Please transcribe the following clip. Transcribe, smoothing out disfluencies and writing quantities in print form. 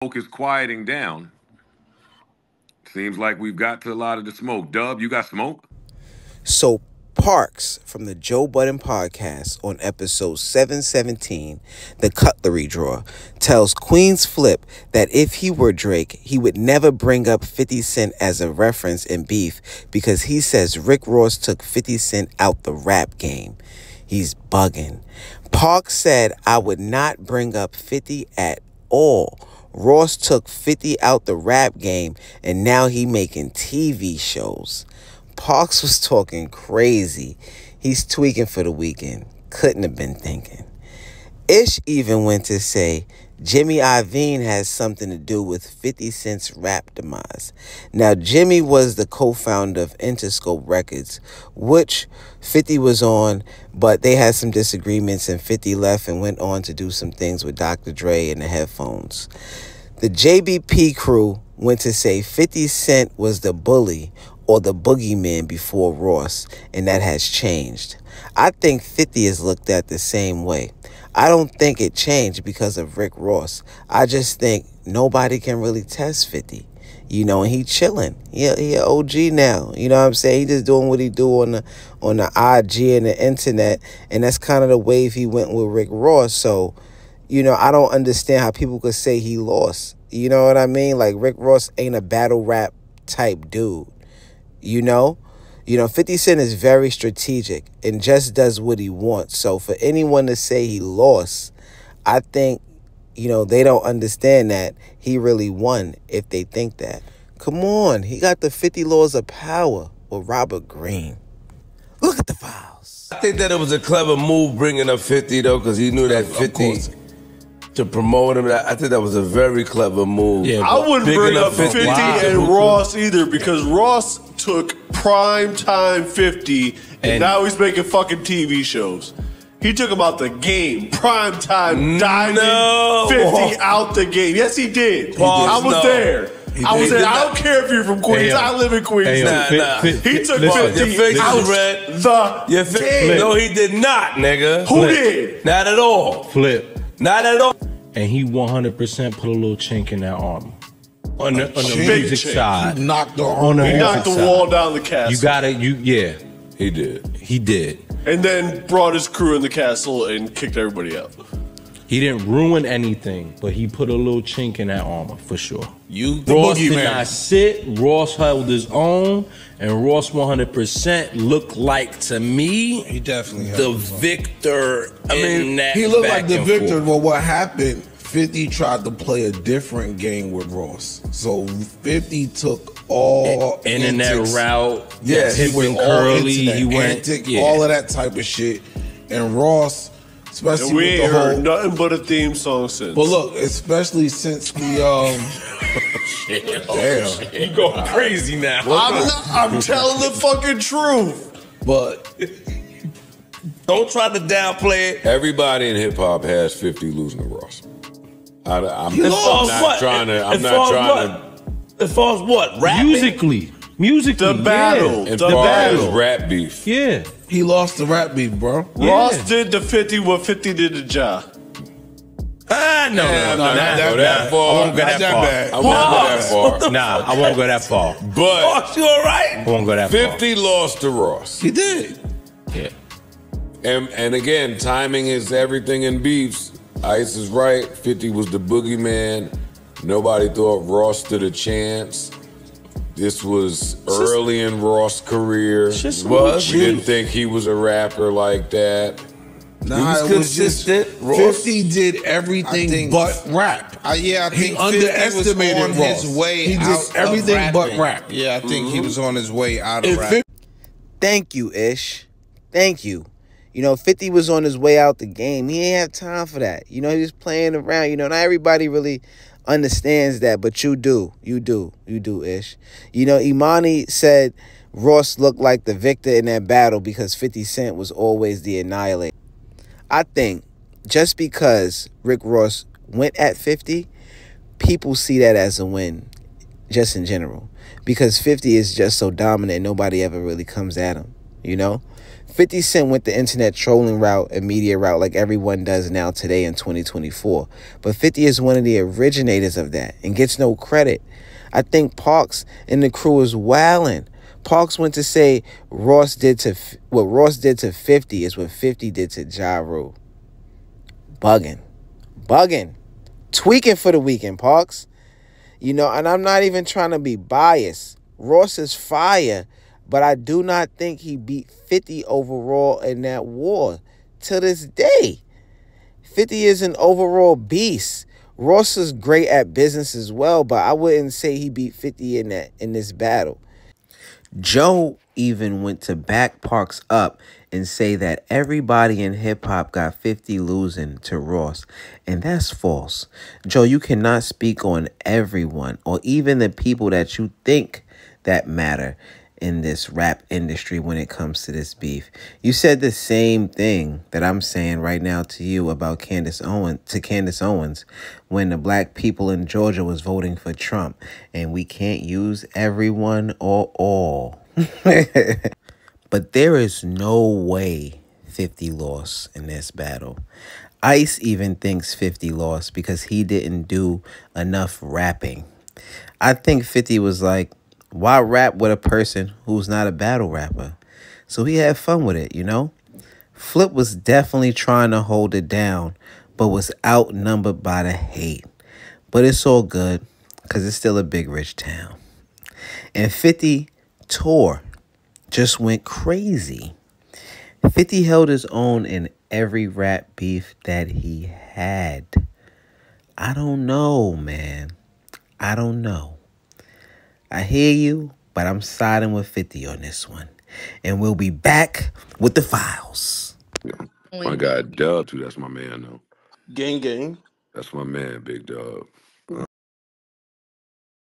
Smoke is quieting down. Seems like we've got to a lot of the smoke. Dub, you got smoke? So Parks from the Joe Budden podcast on episode 717, The Cutlery Drawer, tells QUEENZFLIP that if he were Drake, he would never bring up 50 Cent as a reference in beef because he says Rick Ross took 50 Cent out the rap game. He's bugging. Parks said, I would not bring up 50 at all. Ross took 50 out the rap game and now he making TV shows. Parks was talking crazy. He's tweaking for the weekend. Couldn't have been thinking. Ish even went to say Jimmy Iovine has something to do with 50 Cent's rap demise. Now, Jimmy was the co-founder of Interscope Records, which 50 was on, but they had some disagreements and 50 left and went on to do some things with Dr. Dre and the headphones. The JBP crew went to say 50 Cent was the bully or the boogeyman before Ross, and that has changed. I think 50 is looked at the same way. I don't think it changed because of Rick Ross. I just think nobody can really test 50. You know, and he chilling. He an OG now. You know what I'm saying? He just doing what he do on the IG and the internet, and that's kind of the wave he went with Rick Ross. So, you know, I don't understand how people could say he lost. You know what I mean? Like, Rick Ross ain't a battle rap type dude. You know? 50 Cent is very strategic and just does what he wants. So for anyone to say he lost, I think, they don't understand that he really won if they think that. Come on. He got the 50 Laws of Power with Robert Greene. Look at the files. I think that it was a clever move bringing up 50, though, because he knew that 50 to promote him. I think that was a very clever move. Yeah, I wouldn't bring up 50 and Ross either because Ross took prime time 50 and now he's making fucking TV shows. He took him out the game. Prime time diamond 50 out the game. Yes, he did. I was there. I was there. I don't care if you're from Queens. I live in Queens. He took 50 out the game. No, he did not, nigga. Who did? Not at all. Flip. Not at all. And he 100% put a little chink in that armor. On the music side. He knocked the wall down the castle. You got it. Yeah. He did. He did. And then brought his crew in the castle and kicked everybody out. He didn't ruin anything, but he put a little chink in that armor for sure. Ross did not sit. Ross held his own, and Ross 100% looked like to me. He definitely the victor. He looked like the victor. Well, what happened? 50 tried to play a different game with Ross. So 50 took all in that route. Yes, he went curly. He went all of that type of shit. And Ross, especially and we with ain't the heard whole nothing but a theme song since. But look, especially since the damn, you going crazy now. I'm telling the fucking truth. But don't try to downplay it. Everybody in hip hop has 50 losing to Ross. I'm not trying to. As far as what? Rapping? Musically, the battle, as far as rap beef. Yeah, he lost the rap beef, bro. Ross did to 50 what 50 did to Ja. No, not that far. I won't go that far. I won't go that far. Nah, I won't go that far. But Ross, you all right? I won't go that 50 lost to Ross. He did. Yeah. And again, timing is everything in beefs. Ice is right. 50 was the boogeyman. Nobody thought Ross stood a chance. This was early in Ross' career. We didn't think he was a rapper like that. Nah, it was consistent. 50 did everything but rap. I think he underestimated was on Ross. his way he out did everything but rap. Yeah, I think he was on his way out of rap. Thank you, Ish. Thank you. 50 was on his way out the game. He ain't have time for that. He was playing around. Not everybody really understands that, but you do. You do, Ish. Imani said Ross looked like the victor in that battle because 50 Cent was always the annihilator. I think just because Rick Ross went at 50, people see that as a win, just in general. Because 50 is just so dominant, nobody ever really comes at him, 50 Cent went the internet trolling route and media route like everyone does now today in 2024. But 50 is one of the originators of that and gets no credit. I think Parks and the crew is wildin'. Parks went to say what Ross did to 50 is what 50 did to Ja Rule. Bugging. Tweaking for the weekend, Parks. You know, and I'm not even trying to be biased. Ross is fire, but I do not think he beat 50 overall in that war to this day. 50 is an overall beast. Ross is great at business as well, but I wouldn't say he beat 50 in this battle. Joe even went to back Parks up and say that everybody in hip-hop got 50 losing to Ross, and that's false. Joe, you cannot speak on everyone or even the people that you think that matter in this rap industry when it comes to this beef. You said the same thing that I'm saying right now to you about Candace Owens when the black people in Georgia was voting for Trump, and we can't use everyone or all. But there is no way 50 lost in this battle. Ice even thinks 50 lost because he didn't do enough rapping. I think 50 was like, why rap with a person who's not a battle rapper? So he had fun with it, you know? Flip was definitely trying to hold it down, but was outnumbered by the hate. But it's all good, because it's still a big, rich town. And 50 tour just went crazy. 50 held his own in every rap beef that he had. I don't know, man. I don't know. I hear you, but I'm siding with 50 on this one. And we'll be back with the files. My guy Dub, too. That's my man, though. Gang. That's my man, Big Dub.